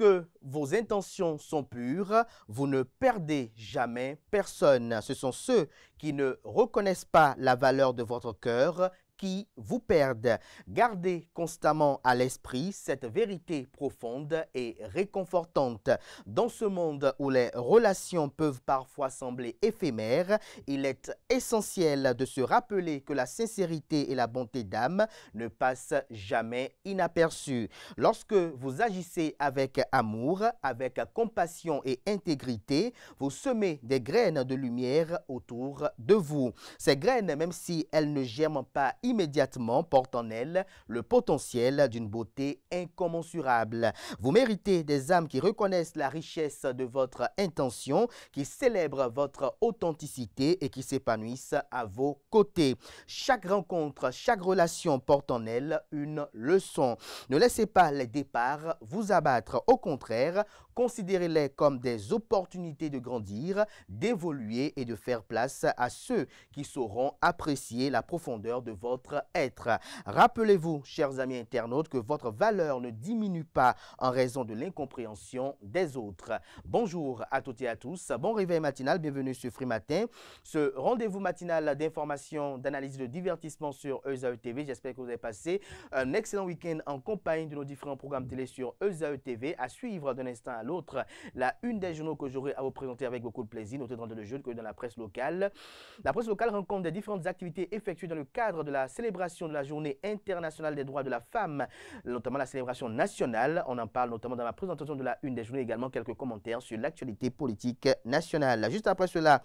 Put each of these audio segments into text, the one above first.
Lorsque vos intentions sont pures, vous ne perdez jamais personne. Ce sont ceux qui ne reconnaissent pas la valeur de votre cœur qui vous perdent. Gardez constamment à l'esprit cette vérité profonde et réconfortante. Dans ce monde où les relations peuvent parfois sembler éphémères, il est essentiel de se rappeler que la sincérité et la bonté d'âme ne passent jamais inaperçues. Lorsque vous agissez avec amour, avec compassion et intégrité, vous semez des graines de lumière autour de vous. Ces graines, même si elles ne germent pas immédiatement, portent en elles le potentiel d'une beauté incommensurable. Vous méritez des âmes qui reconnaissent la richesse de votre intention, qui célèbrent votre authenticité et qui s'épanouissent à vos côtés. Chaque rencontre, chaque relation porte en elle une leçon. Ne laissez pas les départs vous abattre. Au contraire, considérez-les comme des opportunités de grandir, d'évoluer et de faire place à ceux qui sauront apprécier la profondeur de votre être. Rappelez-vous, chers amis internautes, que votre valeur ne diminue pas en raison de l'incompréhension des autres. Bonjour à toutes et à tous, bon réveil matinal, bienvenue sur Free Matin. Ce rendez-vous matinal d'information, d'analyse, de divertissement sur ESAE TV. J'espère que vous avez passé un excellent week-end en compagnie de nos différents programmes télé sur ESAE TV. À suivre d'un instant à l'autre la une des journaux que j'aurai à vous présenter avec beaucoup de plaisir, notamment dans le jeu que dans la presse locale. La presse locale rend compte des différentes activités effectuées dans le cadre de la célébration de la Journée internationale des droits de la femme, notamment la célébration nationale. On en parle notamment dans la présentation de la une des journées, également quelques commentaires sur l'actualité politique nationale. Juste après cela,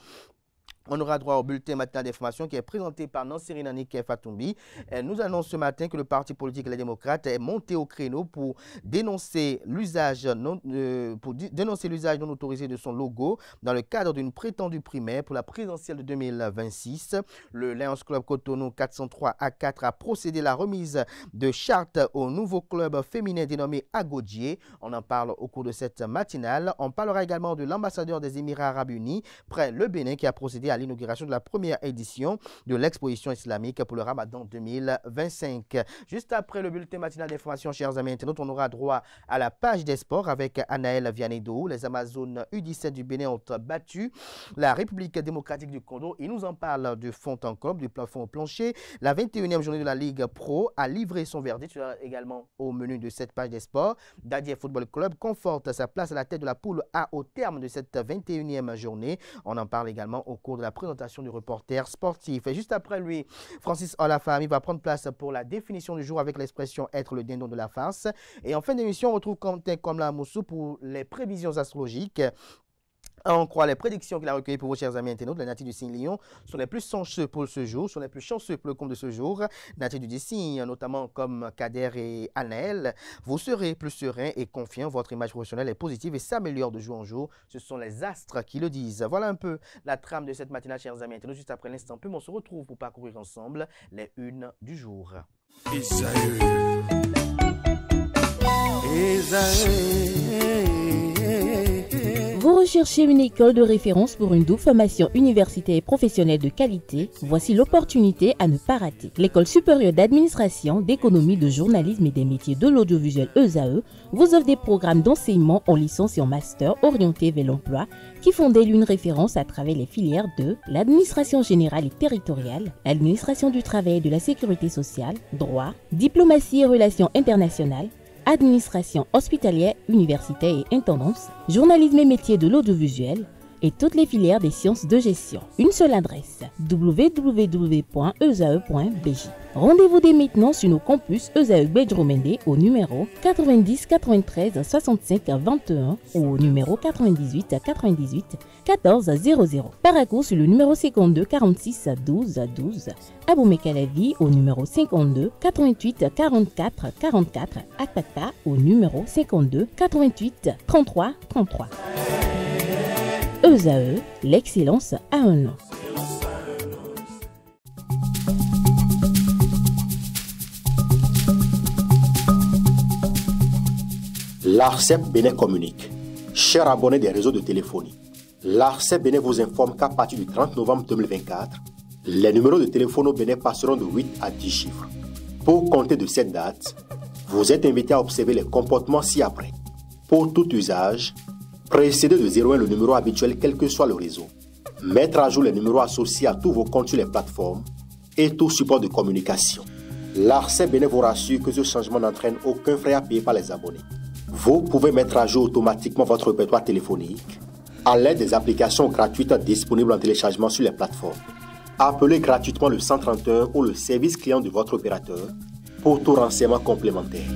on aura droit au bulletin matinal d'information qui est présenté par Nansiri Nanike Fatoumbi. Nous annonçons ce matin que le parti politique Les Démocrates est monté au créneau pour dénoncer l'usage non autorisé de son logo dans le cadre d'une prétendue primaire pour la présidentielle de 2026. Le Lions Club Cotonou 403 A4 a procédé à la remise de charte au nouveau club féminin dénommé Agodier. On en parle au cours de cette matinale. On parlera également de l'ambassadeur des Émirats Arabes Unis près le Bénin qui a procédé à l'inauguration de la première édition de l'exposition islamique pour le Ramadan 2025. Juste après le bulletin matinal d'information, chers amis internautes, on aura droit à la page des sports avec Anaël Vianedo. Les Amazones U17 du Bénin ont battu la République démocratique du Congo. Il nous en parle de fond en comble, du plafond au plancher. La 21e journée de la Ligue Pro a livré son verdict. Tu as également au menu de cette page des sports. Dadier Football Club conforte sa place à la tête de la poule A au terme de cette 21e journée. On en parle également au cours de la présentation du reporter sportif. Et juste après lui, Francis Olafami va prendre place pour la définition du jour avec l'expression être le dindon de la farce. Et en fin d'émission, on retrouve Quentin Komla Moussou pour les prévisions astrologiques. On croit les prédictions qu'il a recueillies pour vos chers amis internautes. Les natifs du signe Lion sont les plus chanceux pour ce jour, sont les plus chanceux pour le compte de ce jour. Natifs du signe, notamment comme Kader et Anaël, vous serez plus serein et confiant. Votre image professionnelle est positive et s'améliore de jour en jour. Ce sont les astres qui le disent. Voilà un peu la trame de cette matinale, chers amis internautes. Juste après l'instant pub, on se retrouve pour parcourir ensemble les unes du jour. Vous recherchez une école de référence pour une double formation universitaire et professionnelle de qualité? Voici l'opportunité à ne pas rater. L'École supérieure d'administration, d'économie, de journalisme et des métiers de l'audiovisuel ESAE vous offre des programmes d'enseignement en licence et en master orientés vers l'emploi qui font d'elle une référence à travers les filières de l'administration générale et territoriale, l'administration du travail et de la sécurité sociale, droit, diplomatie et relations internationales, administration hospitalière, universitaire et intendance, journalisme et métiers de l'audiovisuel et toutes les filières des sciences de gestion. Une seule adresse, www.esae.bj. Rendez-vous dès maintenant sur nos campus ESAE Bedjromende au numéro 90 93 65 21 ou au numéro 98 98 14 00. Paracourt sur le numéro 52 46 12 12. Aboumé-Calavi au numéro 52 88 44 44. Akpakpa au numéro 52 88 33 33. ESAE, l'excellence à un nom. L'ARCEP Bénin communique. Chers abonnés des réseaux de téléphonie, l'ARCEP Bénin vous informe qu'à partir du 30 novembre 2024, les numéros de téléphone au Bénin passeront de 8 à 10 chiffres. Pour compter de cette date, vous êtes invité à observer les comportements ci-après. Pour tout usage, précédez de 01 le numéro habituel quel que soit le réseau. Mettre à jour les numéros associés à tous vos comptes sur les plateformes et tout support de communication. L'ARCEP Bénin vous rassure que ce changement n'entraîne aucun frais à payer par les abonnés. Vous pouvez mettre à jour automatiquement votre répertoire téléphonique à l'aide des applications gratuites disponibles en téléchargement sur les plateformes. Appelez gratuitement le 131 ou le service client de votre opérateur pour tout renseignement complémentaire.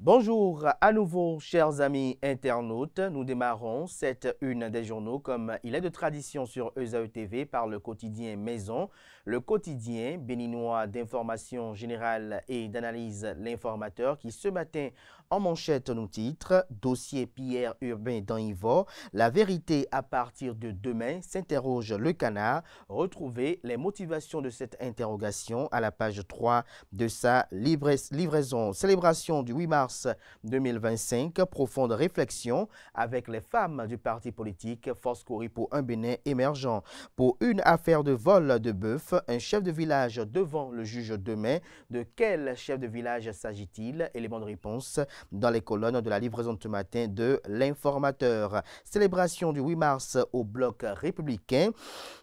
Bonjour à nouveau, chers amis internautes. Nous démarrons cette une des journaux comme il est de tradition sur ESAE TV par le quotidien Maison, le quotidien béninois d'information générale et d'analyse L'Informateur qui ce matin en manchette nous titre « Dossier Pierre Urbain dans Yvor, la vérité à partir de demain » s'interroge le Canard. Retrouvez les motivations de cette interrogation à la page 3 de sa livraison. Célébration du 8 mars 2025, profonde réflexion avec les femmes du parti politique Force Cori pour un Bénin émergent. Pour une affaire de vol de bœuf, un chef de village devant le juge demain. De quel chef de village s'agit-il? Élément de réponse dans les colonnes de la livraison de ce matin de L'Informateur. Célébration du 8 mars au bloc républicain.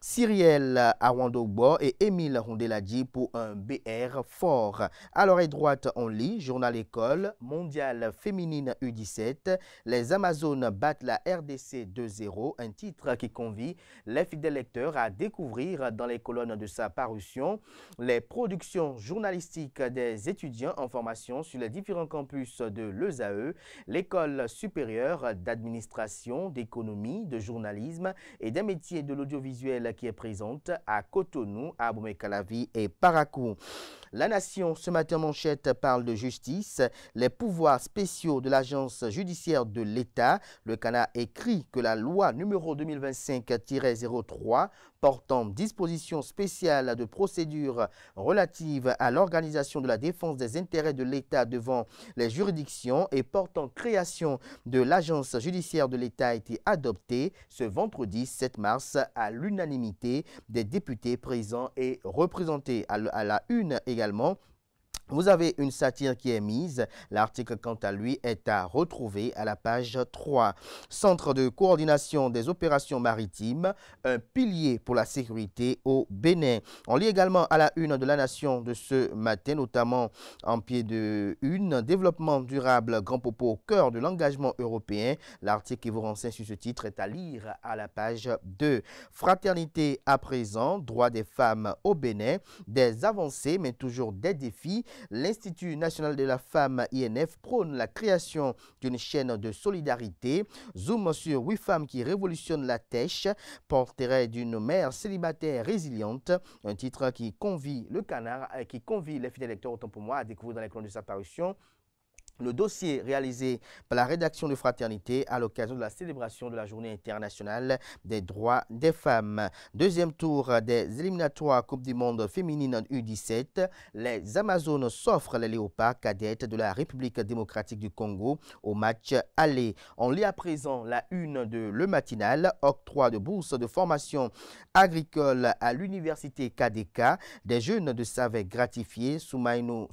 Cyrielle Awandogbo et Émile Rondeladi pour un BR fort. À l'oreille droite, on lit Journal École, mondiale féminine U17. Les Amazones battent la RDC 2-0. Un titre qui convie les fidèles lecteurs à découvrir dans les colonnes de sa parution les productions journalistiques des étudiants en formation sur les différents campus de l'ESAE, l'école supérieure d'administration, d'économie, de journalisme et des métiers de l'audiovisuel qui est présente à Cotonou, à Abomey-Calavi et Parakou. La Nation, ce matin manchette, parle de justice, les pouvoirs spéciaux de l'agence judiciaire de l'État. Le Canard écrit que la loi numéro 2025-03 portant dispositions spéciales de procédure relative à l'organisation de la défense des intérêts de l'État devant les juridictions et portant création de l'agence judiciaire de l'État a été adoptée ce vendredi 7 mars à l'unanimité des députés présents et représentés. À la une également, vous avez une satire qui est mise. L'article, quant à lui, est à retrouver à la page 3. Centre de coordination des opérations maritimes, un pilier pour la sécurité au Bénin. On lit également à la une de la Nation de ce matin, notamment en pied de une, développement durable, grand propos au cœur de l'engagement européen. L'article qui vous renseigne sur ce titre est à lire à la page 2. Fraternité à présent, droits des femmes au Bénin, des avancées mais toujours des défis. L'Institut national de la femme INF prône la création d'une chaîne de solidarité. Zoom sur 8 femmes qui révolutionnent la tèche. Portrait d'une mère célibataire résiliente. Un titre qui convie le Canard, qui convie les fidèles lecteurs, autant pour moi, à découvrir dans les colonnes de sa parution le dossier réalisé par la rédaction de Fraternité à l'occasion de la célébration de la Journée internationale des droits des femmes. Deuxième tour des éliminatoires Coupe du monde féminine U17. Les Amazones s'offrent les léopards cadettes de la République démocratique du Congo au match aller. On lit à présent la une de Le Matinal, octroi de bourse de formation agricole à l'université KDK. Des jeunes de Savé gratifiés, Soumanou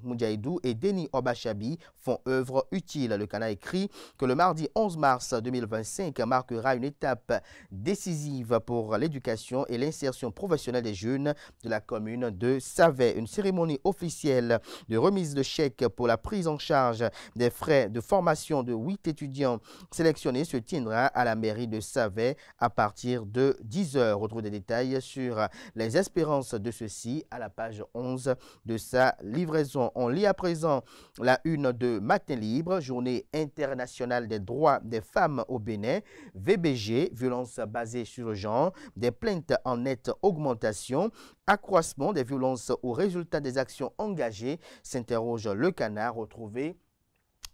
Moudjaïdou et Denis Obachabi font œuvre utile. Le Canard écrit que le mardi 11 mars 2025 marquera une étape décisive pour l'éducation et l'insertion professionnelle des jeunes de la commune de Savé. Une cérémonie officielle de remise de chèques pour la prise en charge des frais de formation de 8 étudiants sélectionnés se tiendra à la mairie de Savé à partir de 10h. Retrouvez des détails sur les espérances de ceux-ci à la page 11 de sa livraison. On lit à présent la une de Matin Libre, Journée internationale des droits des femmes au Bénin, VBG, violence basée sur le genre, des plaintes en nette augmentation, accroissement des violences au résultat des actions engagées, s'interroge le Canard. Retrouvé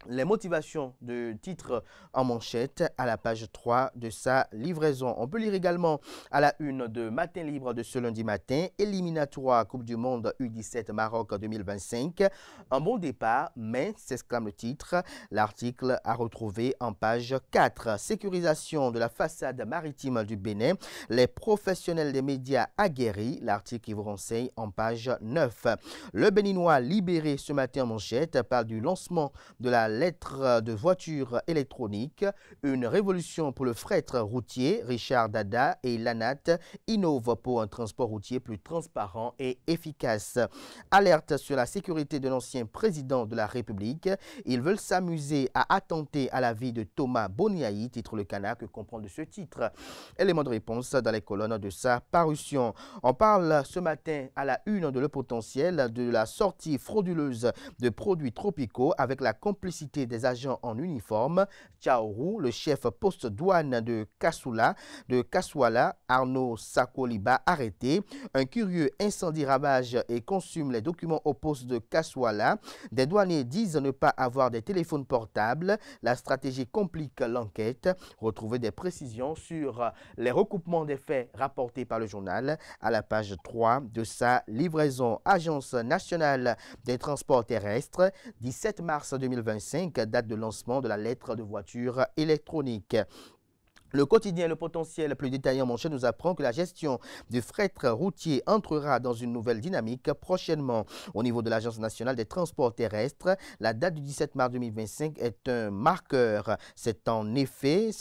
les motivations de titre en manchette à la page 3 de sa livraison. On peut lire également à la une de Matin Libre de ce lundi matin, éliminatoire Coupe du Monde U17 Maroc 2025. Un bon départ, mais s'exclame le titre. L'article à retrouver en page 4. Sécurisation de la façade maritime du Bénin. Les professionnels des médias aguerris. L'article qui vous renseigne en page 9. Le Béninois libéré ce matin en manchette parle du lancement de la lettre de voiture électronique, une révolution pour le fret routier. Richard Dada et l'ANAT innovent pour un transport routier plus transparent et efficace. Alerte sur la sécurité de l'ancien président de la République. Ils veulent s'amuser à attenter à la vie de Thomas Boniaï, titre le Canard, que comprend de ce titre. Élément de réponse dans les colonnes de sa parution. On parle ce matin à la une de Le Potentiel de la sortie frauduleuse de produits tropicaux avec la complicité des agents en uniforme. Tchaourou, le chef poste-douane de Kassouala, Arnaud Sakoliba, arrêté. Un curieux incendie ravage et consume les documents au poste de Kassouala. Des douaniers disent ne pas avoir des téléphones portables. La stratégie complique l'enquête. Retrouvez des précisions sur les recoupements des faits rapportés par le journal à la page 3 de sa livraison. Agence nationale des transports terrestres, 17 mars 2025, date de lancement de la lettre de voiture électronique. Le quotidien Le Potentiel, plus détaillé en manchette, nous apprend que la gestion du fret routier entrera dans une nouvelle dynamique prochainement. Au niveau de l'Agence nationale des transports terrestres, la date du 17 mars 2025 est un marqueur. C'est en effet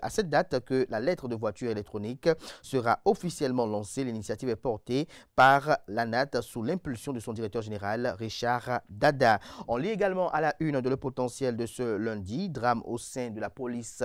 à cette date que la lettre de voiture électronique sera officiellement lancée. L'initiative est portée par l'ANAT sous l'impulsion de son directeur général, Richard Dada. On lit également à la une de Le Potentiel de ce lundi, drame au sein de la police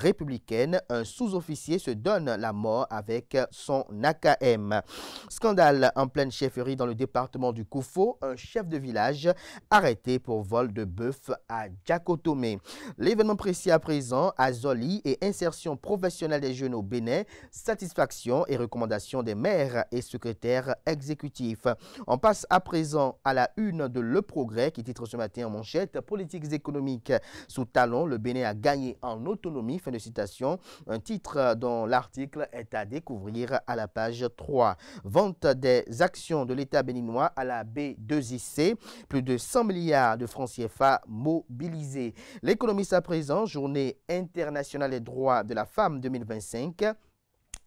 républicaine, un sous-officier se donne la mort avec son AKM. Scandale en pleine chefferie dans le département du Koufo, un chef de village arrêté pour vol de bœuf à Djakotomé. L'événement précis à présent, Azoli et insertion professionnelle des jeunes au Bénin, satisfaction et recommandation des maires et secrétaires exécutifs. On passe à présent à la une de Le Progrès qui titre ce matin en manchette, politiques économiques sous talon, le Bénin a gagné en autonomie. Fin de citation, un titre dont l'article est à découvrir à la page 3. Vente des actions de l'État béninois à la B2IC, plus de 100 milliards de francs CFA mobilisés. L'économiste à présent, journée internationale des droits de la femme 2025.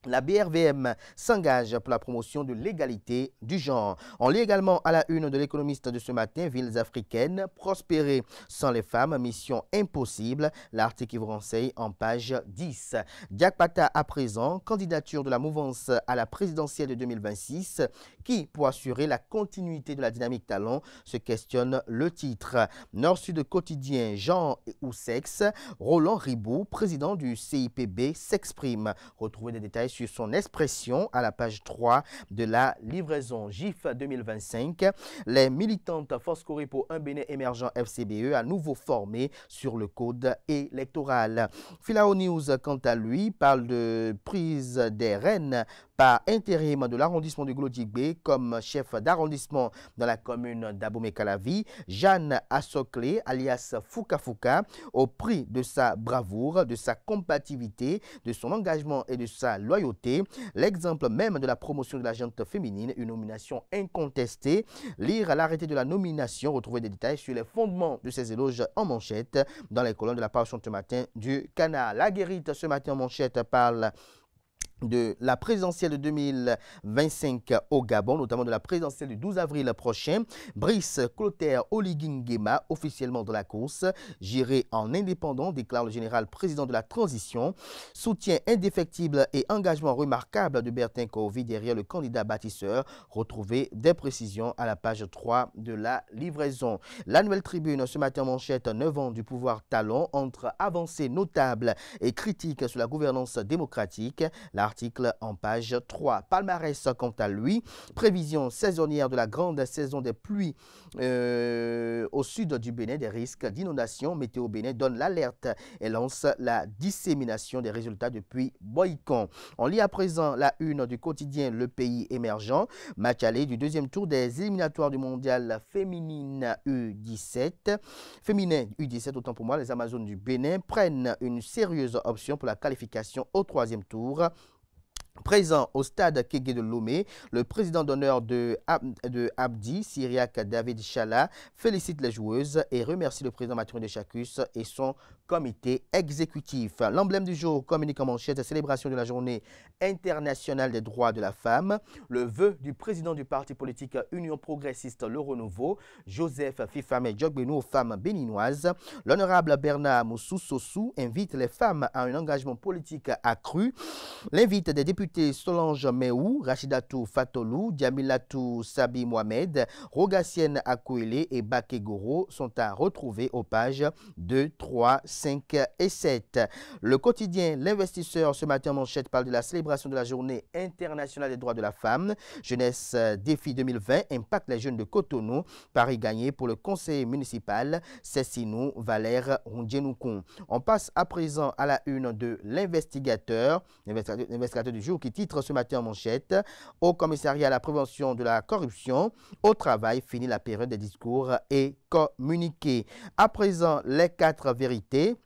La BRVM s'engage pour la promotion de l'égalité du genre. On lit également à la une de l'économiste de ce matin, villes africaines, prospérer sans les femmes, mission impossible. L'article qui vous renseigne en page 10. Diakpata à présent, candidature de la mouvance à la présidentielle de 2026, qui, pour assurer la continuité de la dynamique talent, se questionne le titre. Nord-Sud quotidien, genre ou sexe, Roland Ribou, président du CIPB, s'exprime. Retrouvez des détails sur son expression à la page 3 de la livraison GIF 2025. Les militantes Force Corée pour un Bénin émergent FCBE à nouveau formées sur le code électoral. Filao News, quant à lui, parle de prise des rênes par intérim de l'arrondissement de Glodjigbe comme chef d'arrondissement dans la commune d'Abomey-Calavi, Jeanne Assoclé, alias Fouka Fouka, au prix de sa bravoure, de sa combativité, de son engagement et de sa loyauté. L'exemple même de la promotion de la gente féminine, une nomination incontestée. Lire l'arrêté de la nomination, retrouver des détails sur les fondements de ces éloges en manchette dans les colonnes de la parution ce matin du Canard. La Guérite ce matin en manchette parle de la présidentielle de 2025 au Gabon, notamment de la présidentielle du 12 avril prochain. Brice Clotaire Oligui-Nguema, officiellement dans la course, géré en indépendant, déclare le général président de la transition. Soutien indéfectible et engagement remarquable de Bertin Kovi derrière le candidat bâtisseur. Retrouvez des précisions à la page 3 de la livraison. La Nouvelle Tribune, ce matin manchette, 9 ans du pouvoir talon entre avancées notables et critiques sur la gouvernance démocratique. La article en page 3. Palmarès, quant à lui, prévision saisonnière de la grande saison des pluies au sud du Bénin, des risques d'inondation. Météo Bénin donne l'alerte et lance la dissémination des résultats depuis Boycon. On lit à présent la une du quotidien Le Pays émergent. Match aller du deuxième tour des éliminatoires du mondial féminine U17. Féminin U17, autant pour moi, les Amazones du Bénin prennent une sérieuse option pour la qualification au troisième tour. Présent au stade Kégué de Lomé, le président d'honneur de Abdi, Syriac David Chala, félicite les joueuses et remercie le président Mathurin de Chacus et son comité exécutif. L'emblème du jour communique en manchette la célébration de la journée internationale des droits de la femme. Le vœu du président du parti politique Union progressiste Le Renouveau, Joseph Fifame Djogbenou aux femmes béninoises. L'honorable Bernard Moussou Sossou invite les femmes à un engagement politique accru. L'invite des députés Solange Meou, Rachidatou Fatolou, Djamilatou Sabi Mohamed, Rogacienne Akouele et Baké Goro sont à retrouver aux pages 2, 3, 5 et 7. Le quotidien L'Investisseur ce matin en manchette parle de la célébration de la journée internationale des droits de la femme. Jeunesse défi 2020 impacte les jeunes de Cotonou. Paris gagné pour le conseil municipal Cessinou Valère Rundjenoukoun. On passe à présent à la une de l'investigateur du jour qui titre ce matin en manchette au commissariat à la prévention de la corruption. Au travail, fini la période des discours et communiqués. À présent, les 4 vérités.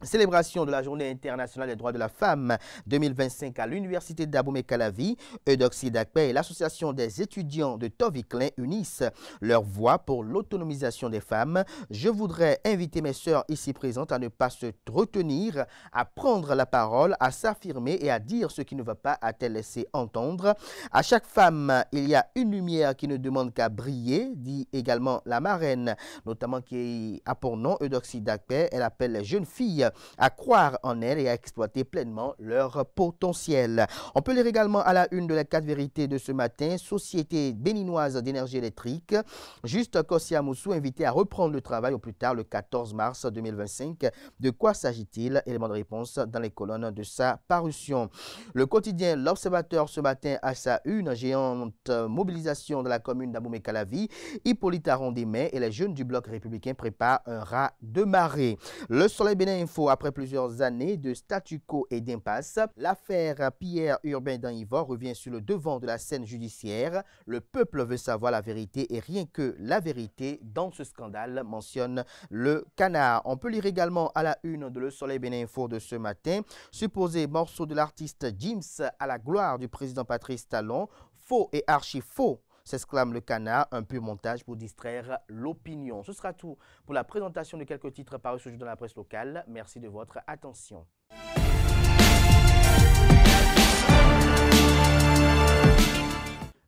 Célébration de la Journée internationale des droits de la femme 2025 à l'Université d'Abomey-Calavi, Eudoxie Dakpé et l'Association des étudiants de Toviklin unissent leur voix pour l'autonomisation des femmes. Je voudrais inviter mes sœurs ici présentes à ne pas se retenir, à prendre la parole, à s'affirmer et à dire ce qui ne va pas, a-t-elle laissé entendre. À chaque femme, il y a une lumière qui ne demande qu'à briller, dit également la marraine, notamment qui a pour nom Eudoxie Dakpé. Elle appelle les jeunes filles à croire en elles et à exploiter pleinement leur potentiel. On peut lire également à la une de la 4 vérités de ce matin, Société béninoise d'énergie électrique. Juste Kossia Moussou invité à reprendre le travail au plus tard le 14 mars 2025. De quoi s'agit-il? Élément de réponse dans les colonnes de sa parution. Le quotidien L'Observateur ce matin à sa une, géante mobilisation de la commune d'Abomey-Calavi. Hippolyte Arondimé et les jeunes du bloc républicain préparent un raz de marée. Le Soleil Bénin Info, après plusieurs années de statu quo et d'impasse, l'affaire Pierre Urbain d'Anivor revient sur le devant de la scène judiciaire. Le peuple veut savoir la vérité et rien que la vérité dans ce scandale, mentionne le Canard. On peut lire également à la une de Le Soleil Bénin Info de ce matin, supposé morceau de l'artiste Gims à la gloire du président Patrice Talon, faux et archi faux, s'exclame le Canard, un pur montage pour distraire l'opinion. Ce sera tout pour la présentation de quelques titres parus ce jour dans la presse locale. Merci de votre attention.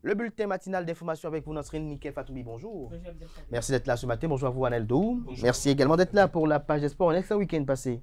Le bulletin matinal d'information avec vous, Nasrine Nickel Fatoumi, bonjour. Bonjour. Merci d'être là ce matin. Bonjour à vous, Aneldo. Merci également d'être là pour la page des sports. Un excellent week-end passé.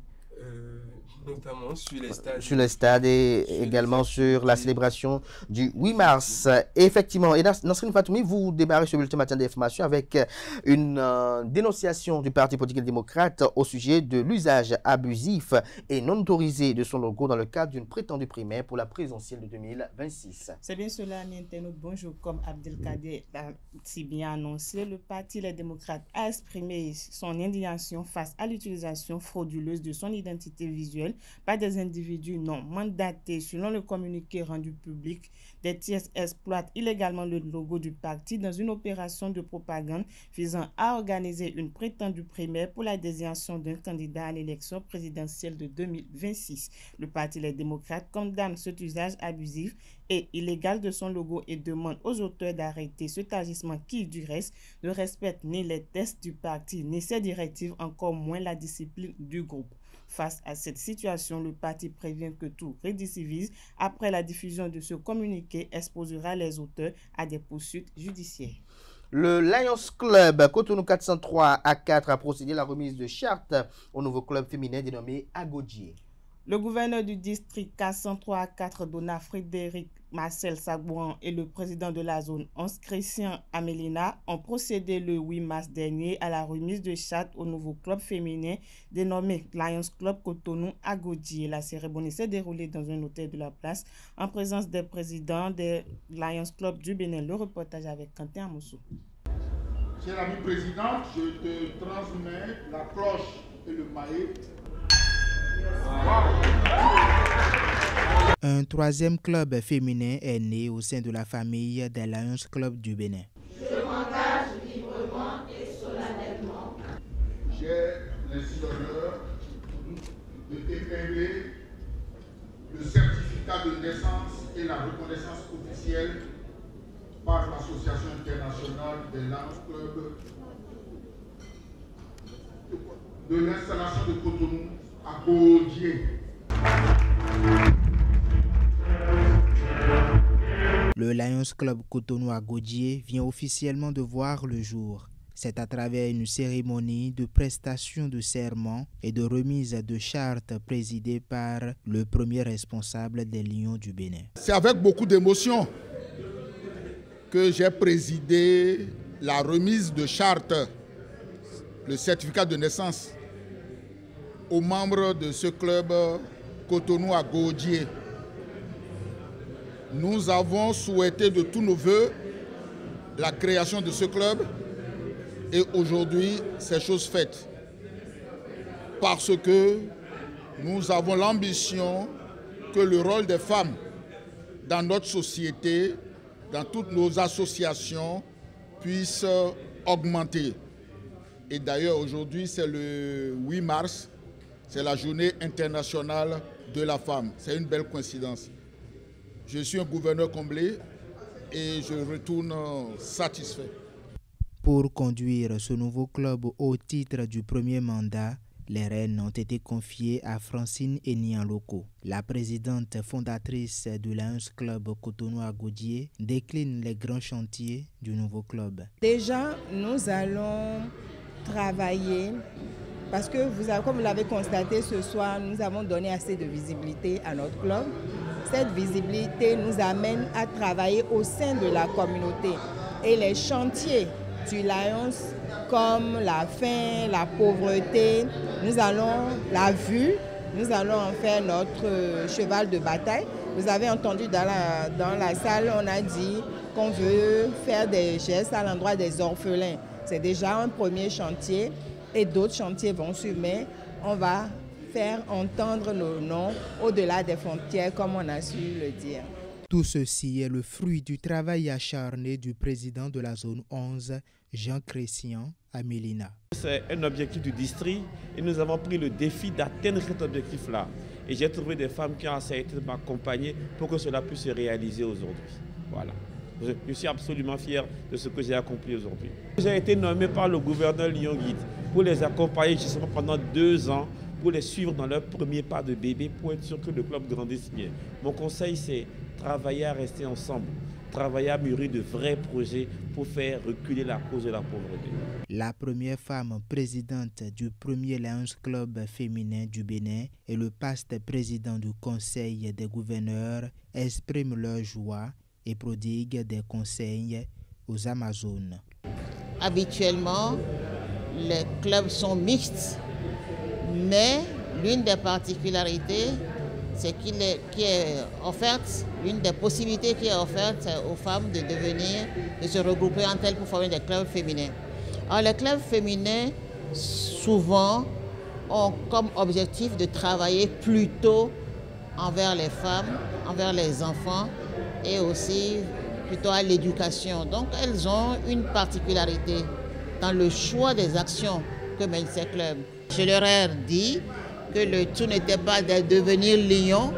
Notamment sur les stades. Sur les stades et également sur la célébration du 8 mars. Et effectivement, et Nasrine Fatoumi, vous démarrez ce bulletin matin d'information avec une dénonciation du Parti politique démocrate au sujet de l'usage abusif et non autorisé de son logo dans le cadre d'une prétendue primaire pour la présidentielle de 2026. C'est bien cela, ami internaute. Bonjour, comme Abdelkader l'a si bien annoncé, le Parti Les Démocrates a exprimé son indignation face à l'utilisation frauduleuse de son identité visuelle par des individus non mandatés. Selon le communiqué rendu public, des tiers exploitent illégalement le logo du parti dans une opération de propagande visant à organiser une prétendue primaire pour la désignation d'un candidat à l'élection présidentielle de 2026. Le Parti Les Démocrates condamne cet usage abusif et illégal de son logo et demande aux auteurs d'arrêter cet agissement qui, du reste, ne respecte ni les tests du parti, ni ses directives, encore moins la discipline du groupe. Face à cette situation, le parti prévient que tout récidivise après la diffusion de ce communiqué exposera les auteurs à des poursuites judiciaires. Le Lions Club Cotonou 403 à 4 a procédé à la remise de charte au nouveau club féminin dénommé Agodjié. Le gouverneur du district K103-4 Dona Frédéric Marcel Sagouan et le président de la zone 11 Christian Amelina ont procédé le 8 mars dernier à la remise de chartes au nouveau club féminin dénommé Lions Club Cotonou à Godié. La cérémonie s'est déroulée dans un hôtel de la place en présence des présidents des Lions Club du Bénin. Le reportage avec Quentin Amoussou. Chère amie présidente, je te transmets la cloche et le maillet. Un troisième club féminin est né au sein de la famille des Lions Club du Bénin. Je m'engage librement et solennellement. J'ai ainsi l'honneur de t'épingler le certificat de naissance et la reconnaissance officielle par l'Association internationale des Lions Club de l'installation de Cotonou à Godié. Le Lions Club Cotonou à Godié vient officiellement de voir le jour. C'est à travers une cérémonie de prestation de serment et de remise de chartes présidée par le premier responsable des Lions du Bénin. C'est avec beaucoup d'émotion que j'ai présidé la remise de charte, le certificat de naissance, aux membres de ce club Cotonou à Godié. Nous avons souhaité de tous nos voeux la création de ce club et aujourd'hui, c'est chose faite. Parce que nous avons l'ambition que le rôle des femmes dans notre société, dans toutes nos associations, puisse augmenter. Et d'ailleurs, aujourd'hui, c'est le 8 mars, c'est la journée internationale de la femme. C'est une belle coïncidence. Je suis un gouverneur comblé et je retourne satisfait. Pour conduire ce nouveau club au titre du premier mandat, les rênes ont été confiées à Francine Enian-Loko. La présidente fondatrice du Lions Club Cotonou à Godié décline les grands chantiers du nouveau club. Déjà, nous allons travailler parce que comme vous l'avez constaté ce soir, nous avons donné assez de visibilité à notre club. Cette visibilité nous amène à travailler au sein de la communauté. Et les chantiers du Lions, comme la faim, la pauvreté, nous allons en faire notre cheval de bataille. Vous avez entendu dans la salle, on a dit qu'on veut faire des gestes à l'endroit des orphelins. C'est déjà un premier chantier et d'autres chantiers vont suivre, mais on va faire entendre nos noms au-delà des frontières, comme on a su le dire. Tout ceci est le fruit du travail acharné du président de la zone 11, Jean-Christian Amelina. C'est un objectif du district et nous avons pris le défi d'atteindre cet objectif-là. Et j'ai trouvé des femmes qui ont accepté de m'accompagner pour que cela puisse se réaliser aujourd'hui. Voilà. Je suis absolument fier de ce que j'ai accompli aujourd'hui. J'ai été nommé par le gouverneur Lyon Guide pour les accompagner justement pendant 2 ans, pour les suivre dans leur premier pas de bébé, pour être sûr que le club grandisse bien. Mon conseil, c'est travailler à rester ensemble, travailler à mûrir de vrais projets pour faire reculer la cause de la pauvreté. La première femme présidente du premier Lions Club féminin du Bénin et le past président du Conseil des gouverneurs expriment leur joie et prodiguent des conseils aux Amazones. Habituellement, les clubs sont mixtes, mais l'une des particularités, c'est l'une des possibilités qui est offerte aux femmes de se regrouper entre elles pour former des clubs féminins. Alors les clubs féminins, souvent, ont comme objectif de travailler plutôt envers les femmes, envers les enfants et aussi plutôt à l'éducation. Donc elles ont une particularité dans le choix des actions que mènent ces clubs. Je leur ai dit que le tout n'était pas de devenir lion,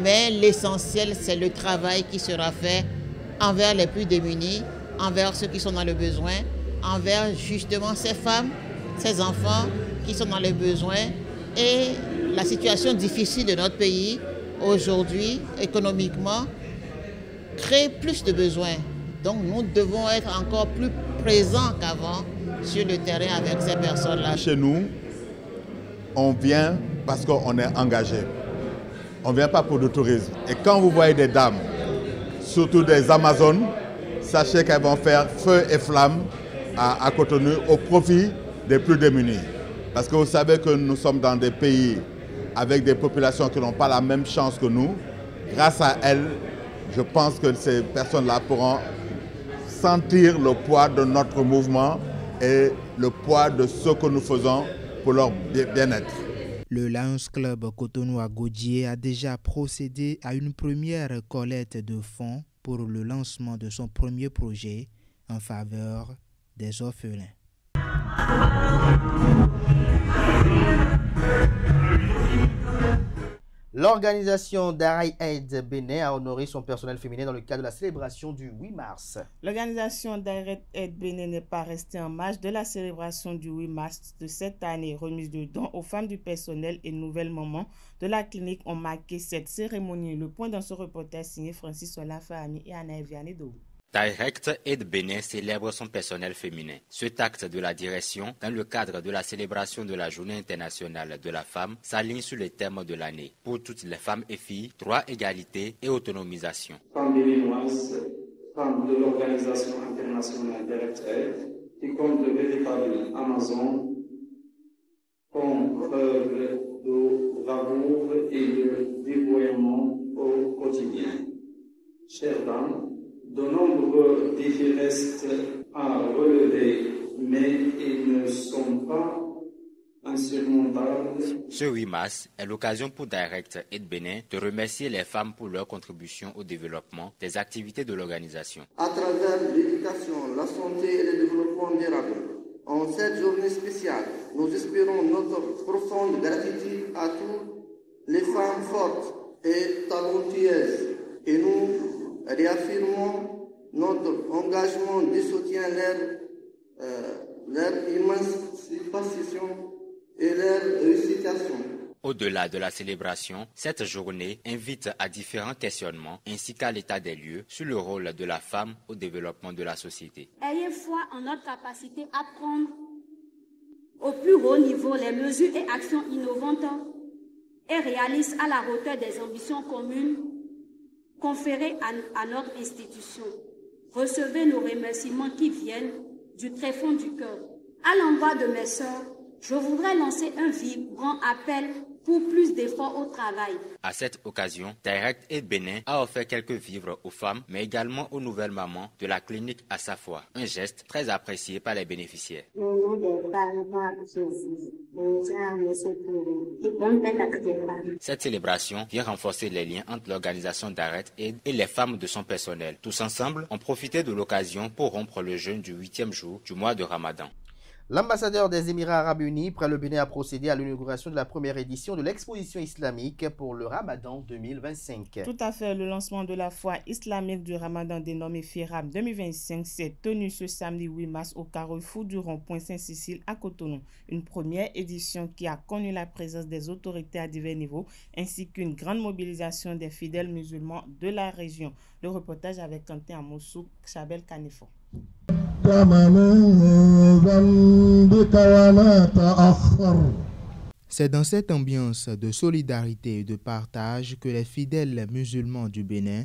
mais l'essentiel, c'est le travail qui sera fait envers les plus démunis, envers ceux qui sont dans le besoin, envers justement ces femmes, ces enfants qui sont dans le besoin. Et la situation difficile de notre pays aujourd'hui, économiquement, crée plus de besoins. Donc nous devons être encore plus présents qu'avant sur le terrain avec ces personnes-là. Chez nous, on vient parce qu'on est engagé. On ne vient pas pour le tourisme. Et quand vous voyez des dames, surtout des Amazones, sachez qu'elles vont faire feu et flamme à Cotonou au profit des plus démunis. Parce que vous savez que nous sommes dans des pays avec des populations qui n'ont pas la même chance que nous. Grâce à elles, je pense que ces personnes-là pourront sentir le poids de notre mouvement et le poids de ce que nous faisons pour leur bien-être. Le Lions Club Cotonou à Godié a déjà procédé à une première collecte de fonds pour le lancement de son premier projet en faveur des orphelins. L'organisation Darai Aid Bénin a honoré son personnel féminin dans le cadre de la célébration du 8 mars. L'organisation Darai Aid Bénin n'est pas restée en marge de la célébration du 8 mars de cette année. Remise de dons aux femmes du personnel et nouvelles mamans de la clinique ont marqué cette cérémonie. Le point dans ce reportage signé Francis Solafahami et Anna Evianedo. Direct Aid Bénin célèbre son personnel féminin. Cet acte de la direction, dans le cadre de la célébration de la Journée internationale de la femme, s'aligne sur les thèmes de l'année. Pour toutes les femmes et filles, droit, égalité et autonomisation. Femmes béninoises, femmes de l'Organisation internationale Direct Aid, qui compte de véritables Amazon, font preuve de bravoure et de dévouement au quotidien. Chères dames, de nombreux défis restent à relever, mais ils ne sont pas insurmontables. Ce 8 mars est l'occasion pour Direct Aid Bénin de remercier les femmes pour leur contribution au développement des activités de l'organisation. À travers l'éducation, la santé et le développement durable, en cette journée spéciale, nous espérons notre profonde gratitude à toutes les femmes fortes et talentueuses et nous réaffirmons notre engagement de soutien à leur émancipation et leur récitation. Au-delà de la célébration, cette journée invite à différents questionnements ainsi qu'à l'état des lieux sur le rôle de la femme au développement de la société. Ayez foi en notre capacité à prendre au plus haut niveau les mesures et actions innovantes et réalistes à la hauteur des ambitions communes conférées à notre institution. Recevez nos remerciements qui viennent du très fond du cœur. À l'endroit de mes sœurs, je voudrais lancer un vibrant appel pour plus d'efforts au travail. À cette occasion, Direct Aid Bénin a offert quelques vivres aux femmes, mais également aux nouvelles mamans de la clinique à Safwa. Un geste très apprécié par les bénéficiaires. Cette célébration vient renforcer les liens entre l'organisation Direct Aid et les femmes de son personnel. Tous ensemble ont profité de l'occasion pour rompre le jeûne du 8e jour du mois de Ramadan. L'ambassadeur des Émirats arabes unis près le Bénin a procédé à l'inauguration de la première édition de l'exposition islamique pour le Ramadan 2025. Tout à fait, le lancement de la foire islamique du Ramadan dénommé FIRAM 2025 s'est tenu ce samedi 8 mars au carrefour du rond-point Saint-Cécile à Cotonou. Une première édition qui a connu la présence des autorités à divers niveaux ainsi qu'une grande mobilisation des fidèles musulmans de la région. Le reportage avec Quentin Amoussouk, Chabel Canifo. C'est dans cette ambiance de solidarité et de partage que les fidèles musulmans du Bénin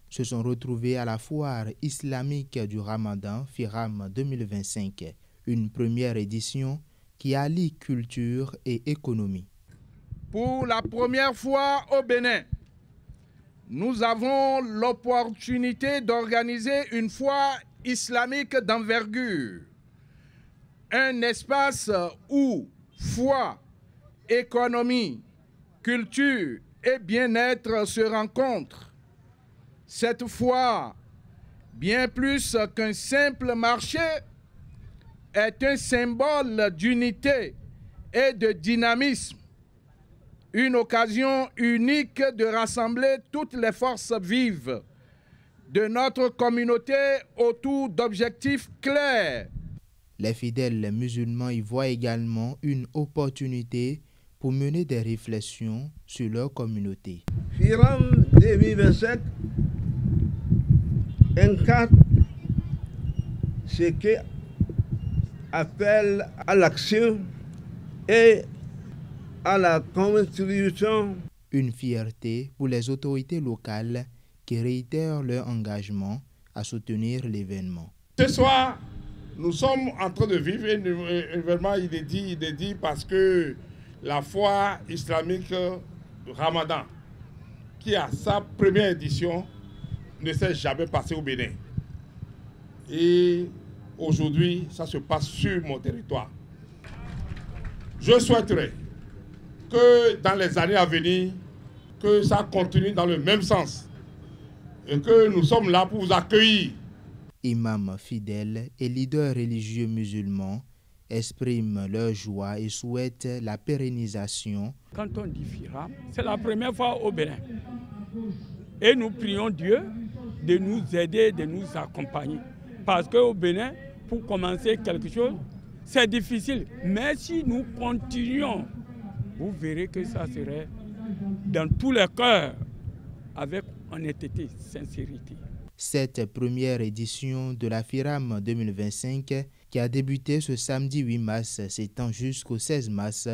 se sont retrouvés à la foire islamique du Ramadan FIRAM 2025, une première édition qui allie culture et économie. Pour la première fois au Bénin, nous avons l'opportunité d'organiser une foire islamique d'envergure, un espace où foi, économie, culture et bien-être se rencontrent. Cette fois, bien plus qu'un simple marché, est un symbole d'unité et de dynamisme, une occasion unique de rassembler toutes les forces vives de notre communauté autour d'objectifs clairs. Les fidèles musulmans y voient également une opportunité pour mener des réflexions sur leur communauté. FIRAM 2025 incarne ce qui appelle à l'action et à la contribution. Une fierté pour les autorités locales qui réitèrent leur engagement à soutenir l'événement. Ce soir, nous sommes en train de vivre un événement inédit parce que la foi islamique Ramadan, qui a sa première édition, ne s'est jamais passée au Bénin. Et aujourd'hui, ça se passe sur mon territoire. Je souhaiterais que dans les années à venir, que ça continue dans le même sens et que nous sommes là pour vous accueillir. Imams fidèles et leaders religieux musulmans expriment leur joie et souhaitent la pérennisation. Quand on dit Firam, c'est la première fois au Bénin. Et nous prions Dieu de nous aider, de nous accompagner. Parce qu'au Bénin, pour commencer quelque chose, c'est difficile. Mais si nous continuons, vous verrez que ça serait dans tous les cœurs, avec honnêteté, sincérité. Cette première édition de la FIRAM 2025, qui a débuté ce samedi 8 mars, s'étend jusqu'au 16 mars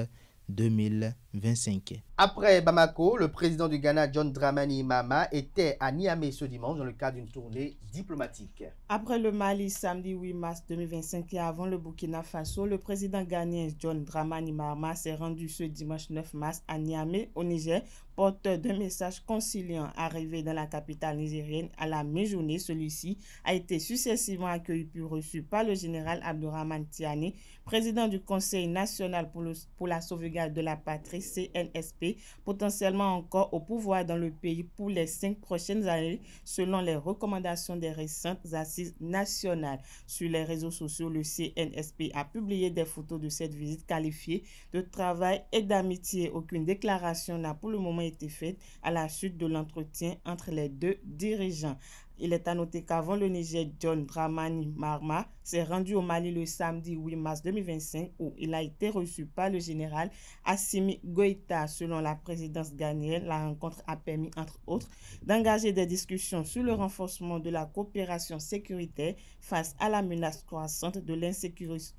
2025. Après Bamako, le président du Ghana, John Dramani Mahama, était à Niamey ce dimanche dans le cadre d'une tournée diplomatique. Après le Mali, samedi 8 mars 2025 et avant le Burkina Faso, le président ghanéen John Dramani Mahama s'est rendu ce dimanche 9 mars à Niamey, au Niger, porteur d'un message conciliant. Arrivé dans la capitale nigérienne à la mi-journée, celui-ci a été successivement accueilli puis reçu par le général Abdourahmane Tiani, président du Conseil national pour la sauvegarde de la patrie, CNSP, potentiellement encore au pouvoir dans le pays pour les 5 prochaines années, selon les recommandations des récentes assises nationales. Sur les réseaux sociaux, le CNSP a publié des photos de cette visite qualifiée de travail et d'amitié. Aucune déclaration n'a pour le moment été faite à la suite de l'entretien entre les deux dirigeants. Il est à noter qu'avant le Niger, John Dramani Mahama s'est rendu au Mali le samedi 8 mars 2025 où il a été reçu par le général Assimi Goïta. Selon la présidence ghanéenne, la rencontre a permis, entre autres, d'engager des discussions sur le renforcement de la coopération sécuritaire face à la menace croissante de l'insécurité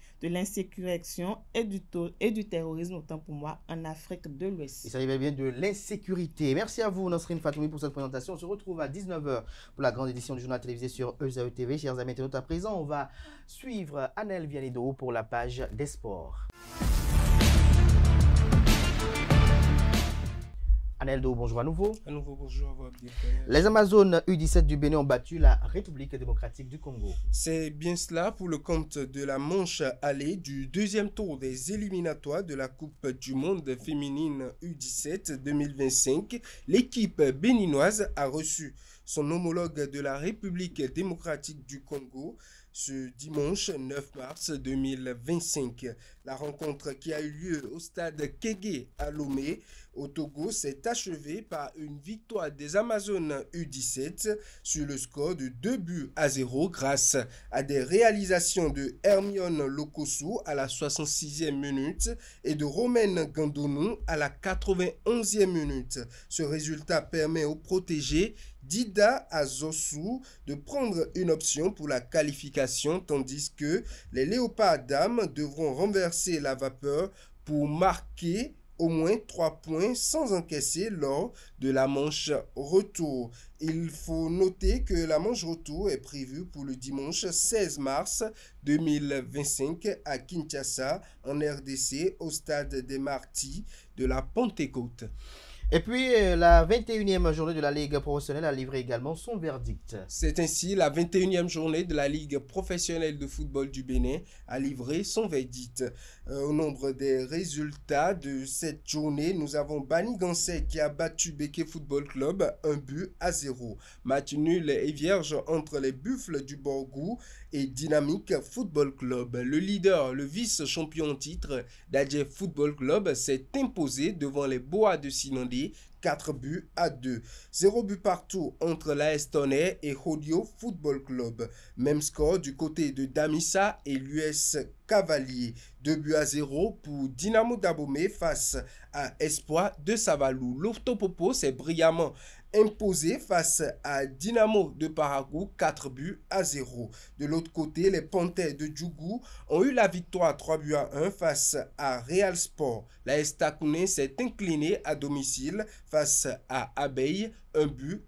et du terrorisme, autant pour moi, en Afrique de l'Ouest. Il s'agit bien de l'insécurité. Merci à vous, Nasrine Fatoumi, pour cette présentation. On se retrouve à 19h pour la grande édition du journal télévisé sur EZAE TV. Chers amis internautes, à présent, on va suivre Anel Vianido pour la page des sports. Aneldo, bonjour à nouveau. À nouveau, bonjour à vous. Les Amazones U17 du Bénin ont battu la République démocratique du Congo. C'est bien cela pour le compte de la manche allée du deuxième tour des éliminatoires de la Coupe du Monde féminine U17 2025. L'équipe béninoise a reçu son homologue de la République démocratique du Congo ce dimanche 9 mars 2025. La rencontre qui a eu lieu au stade Kégué à Lomé, au Togo, s'est achevée par une victoire des Amazones U17 sur le score de 2-0 grâce à des réalisations de Hermione Lokosu à la 66e minute et de Romaine Gandonou à la 91e minute. Ce résultat permet aux protégés Dida Azosu de prendre une option pour la qualification, tandis que les Léopards dames devront renverser la vapeur pour marquer au moins 3 points sans encaisser lors de la manche retour. Il faut noter que la manche retour est prévue pour le dimanche 16 mars 2025 à Kinshasa, en RDC, au stade des Martyrs de la Pentecôte. Et puis, la 21e journée de la Ligue professionnelle a livré également son verdict. C'est ainsi, la 21e journée de la Ligue professionnelle de football du Bénin a livré son verdict. Au nombre des résultats de cette journée, nous avons Bani Gansé qui a battu Beke Football Club 1-0. Match nul et vierge entre les Buffles du Borgou et Dynamique Football Club. Le leader, le vice-champion en titre, Dadje Football Club, s'est imposé devant les Bois de Sinandé 4-2. 0 but partout entre l'AS Tonnerre et Hodio Football Club. Même score du côté de Damissa et l'US Cavalier. 2-0 pour Dynamo d'Abomey face à Espoir de Savalou. L'Oftopopo s'est brillamment imposé face à Dynamo de Parakou, 4-0. De l'autre côté, les Panthères de Djougou ont eu la victoire 3-1 face à Real Sport. L'AS Takouné s'est incliné à domicile face à Abeille, 1-2.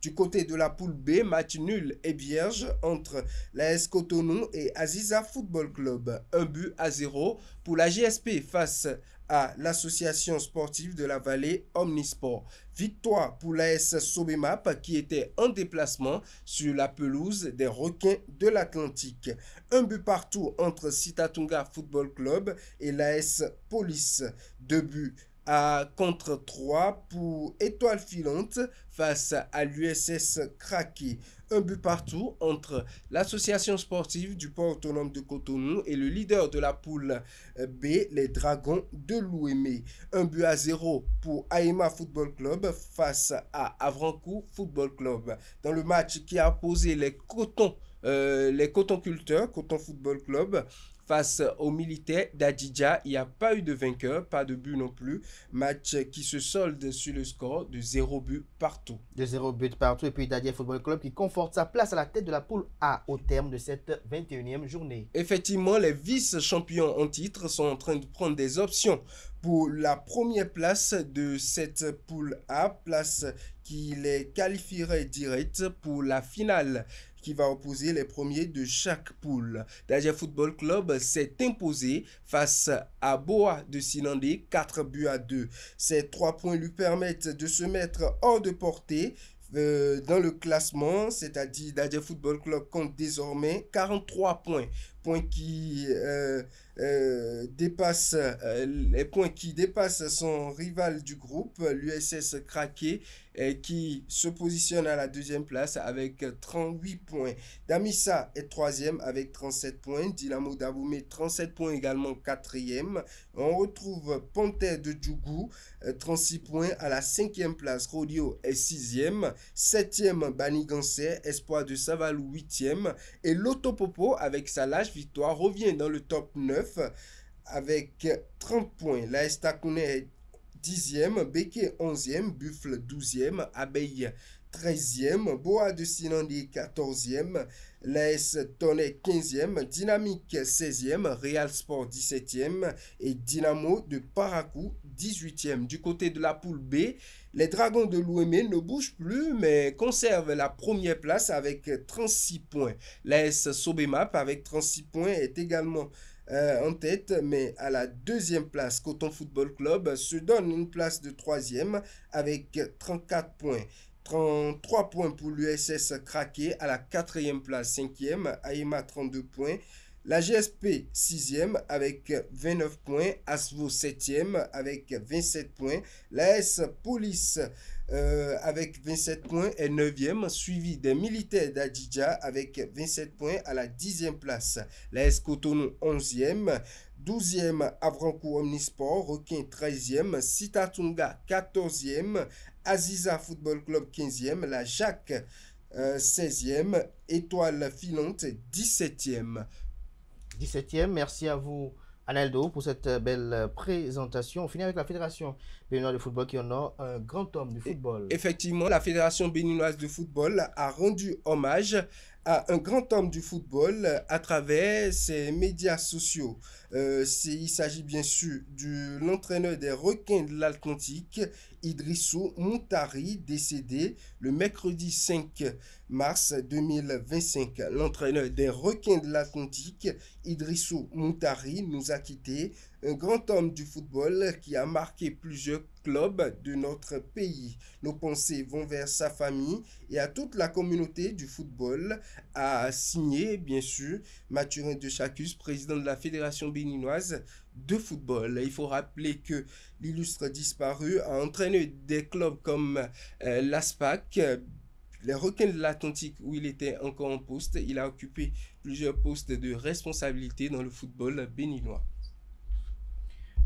Du côté de la poule B, match nul et vierge entre l'AS Cotonou et Aziza Football Club, 1-0 pour la GSP face à l'association sportive de la vallée Omnisport. Victoire pour l'AS Sobemap qui était en déplacement sur la pelouse des Requins de l'Atlantique. 1-partout entre Sitatunga Football Club et l'AS Police. 2 contre 3 pour Étoile Filante face à l'USS Kraki. 1-partout entre l'association sportive du port autonome de Cotonou et le leader de la poule B, les Dragons de Louémé. 1-0 pour Aïma Football Club face à Avrancourt Football Club. Dans le match qui a opposé les cotonculteurs, Coton Football Club, face aux militaires d'Adidja, il n'y a pas eu de vainqueur, pas de but non plus. Match qui se solde sur le score de 0 but partout. De 0 but partout. Et puis Dadje Football Club qui conforte sa place à la tête de la poule A au terme de cette 21e journée. Effectivement, les vice-champions en titre sont en train de prendre des options pour la première place de cette poule A, place qui les qualifierait direct pour la finale qui va opposer les premiers de chaque poule. Dadje Football Club s'est imposé face à Boa de Sinandé, 4-2. Ces 3 points lui permettent de se mettre hors de portée dans le classement, c'est-à-dire Dadje Football Club compte désormais 43 points. Les points qui dépassent son rival du groupe, l'USS Krake, qui se positionne à la 2e place avec 38 points. Damissa est 3e avec 37 points. Dynamo d'Aboumé, 37 points également 4e. On retrouve Panthère de Djougou, 36 points à la 5e place. Rodio est 6e. 7e Banigansé, Espoir de Savalou 8e. Et Lotopopo, avec sa lâche victoire, revient dans le top 9 avec 30 points. L'AS Takouné est 10e, Beke 11e, Buffle 12e, Abeille 13e, Boa de Sinandi 14e, l'AS Tonnet 15e, Dynamique 16e, Real Sport 17e et Dynamo de Parakou 18e. Du côté de la poule B, les Dragons de Louémé ne bougent plus mais conservent la première place avec 36 points. L'AS Sobemap avec 36 points est également en tête, mais à la 2e place. Coton Football Club se donne une place de 3e avec 34 points. 33 points pour l'USS Krake à la 4e place. 5e, Aïma 32 points. La GSP 6e avec 29 points. Asvo 7e avec 27 points. L'AS Police avec 27 points est 9e, suivi des militaires d'Adidja avec 27 points à la 10e place. L'AS Cotonou 11e, 12e Avrancourt Omnisport, Requin 13e, Sitatunga 14e, Aziza Football Club 15e, la Jacques 16e, Étoile Filante 17e. 17e, merci à vous Analdo pour cette belle présentation. On finit avec la Fédération béninoise de football qui honore un grand homme du football. Effectivement, la Fédération béninoise de football a rendu hommage à un grand homme du football à travers ses médias sociaux. Il s'agit bien sûr de l'entraîneur des Requins de l'Atlantique, Idrissou Moutari, décédé le mercredi 5 mars 2025. L'entraîneur des Requins de l'Atlantique, Idrissou Moutari, nous a quittés. Un grand homme du football qui a marqué plusieurs clubs de notre pays. Nos pensées vont vers sa famille et à toute la communauté du football, a signé, bien sûr, Mathurin de Chacus, président de la Fédération béninoise de football. Il faut rappeler que l'illustre disparu a entraîné des clubs comme l'ASPAC, les Requins de l'Atlantique où il était encore en poste. Il a occupé plusieurs postes de responsabilité dans le football béninois.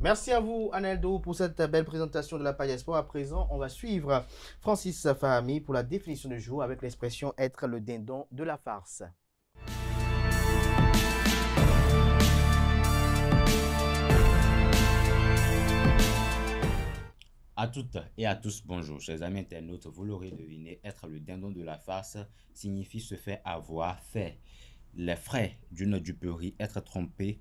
Merci à vous, Aneldo, pour cette belle présentation de la page Sport. À présent, on va suivre Francis Fahami pour la définition du jour avec l'expression « être le dindon de la farce ». À toutes et à tous, bonjour. Chers amis internautes, vous l'aurez deviné, être le dindon de la farce signifie se faire avoir, faire les frais d'une duperie, être trompé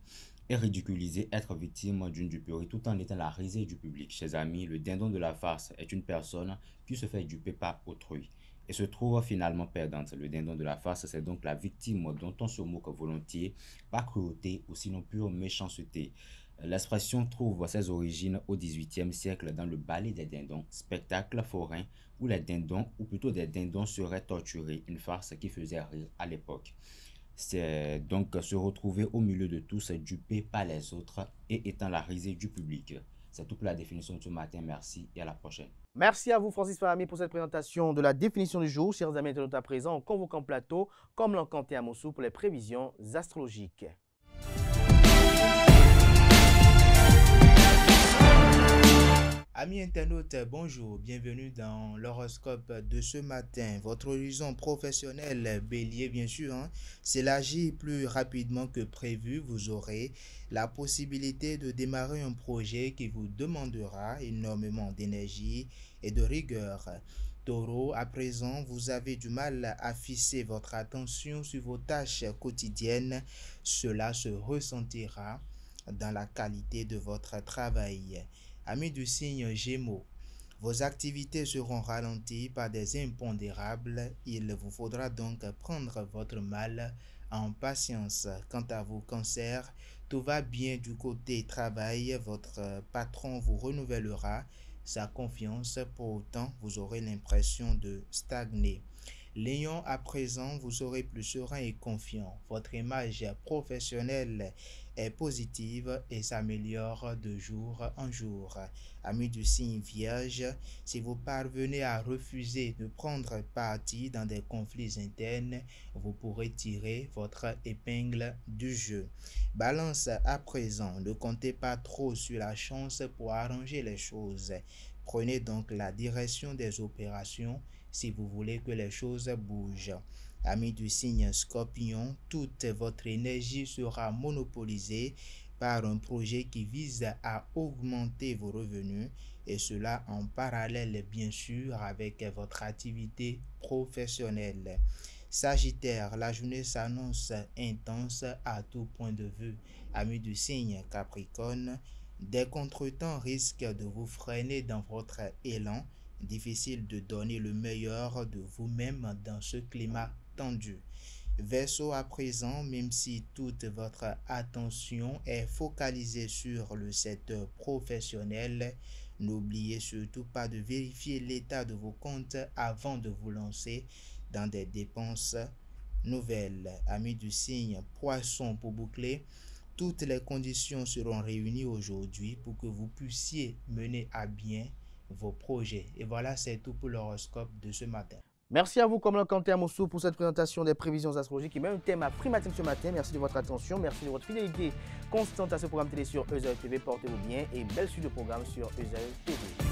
et ridiculisé, être victime d'une duperie tout en étant la risée du public. Chers amis, le dindon de la farce est une personne qui se fait duper par autrui et se trouve finalement perdante. Le dindon de la farce, c'est donc la victime dont on se moque volontiers par cruauté ou sinon pure méchanceté. L'expression trouve ses origines au XVIIIe siècle dans le ballet des dindons, spectacle forain où les dindons, ou plutôt des dindons, seraient torturés, une farce qui faisait rire à l'époque. C'est donc se retrouver au milieu de tous, dupé par les autres et étant la risée du public. C'est tout pour la définition de ce matin. Merci et à la prochaine. Merci à vous, Francis Fahami, pour cette présentation de la définition du jour. Chers amis internautes, à présent, on convoque en plateau, comme l'encanté à Moussou, pour les prévisions astrologiques. Amis internautes, bonjour, bienvenue dans l'horoscope de ce matin. Votre horizon professionnel bélier, bien sûr, s'élargit plus rapidement que prévu. Vous aurez la possibilité de démarrer un projet qui vous demandera énormément d'énergie et de rigueur. Taureau, à présent, vous avez du mal à fixer votre attention sur vos tâches quotidiennes. Cela se ressentira dans la qualité de votre travail. Amis du signe Gémeaux, vos activités seront ralenties par des impondérables. Il vous faudra donc prendre votre mal en patience. Quant à vous, Cancer, tout va bien du côté travail. Votre patron vous renouvellera sa confiance. Pour autant, vous aurez l'impression de stagner. Lion, à présent, vous serez plus serein et confiant. Votre image professionnelle est positive et s'améliore de jour en jour. Amis du signe Vierge, si vous parvenez à refuser de prendre parti dans des conflits internes, vous pourrez tirer votre épingle du jeu. Balance, à présent, ne comptez pas trop sur la chance pour arranger les choses. Prenez donc la direction des opérations si vous voulez que les choses bougent. Amis du signe Scorpion, toute votre énergie sera monopolisée par un projet qui vise à augmenter vos revenus et cela en parallèle bien sûr avec votre activité professionnelle. Sagittaire, la journée s'annonce intense à tout point de vue. Amis du signe Capricorne, des contretemps risquent de vous freiner dans votre élan. Difficile de donner le meilleur de vous-même dans ce climat tendu. Verseau, à présent, même si toute votre attention est focalisée sur le secteur professionnel, n'oubliez surtout pas de vérifier l'état de vos comptes avant de vous lancer dans des dépenses nouvelles. Amis du signe Poisson, pour boucler, toutes les conditions seront réunies aujourd'hui pour que vous puissiez mener à bien vos projets. Et voilà, c'est tout pour l'horoscope de ce matin. Merci à vous, comme l'encanté à Moussou, pour cette présentation des prévisions astrologiques qui met un thème à primatique ce matin. Merci de votre attention, merci de votre fidélité constante à ce programme télé sur Ezel TV. Portez-vous bien et belle suite de programme sur Ezel TV.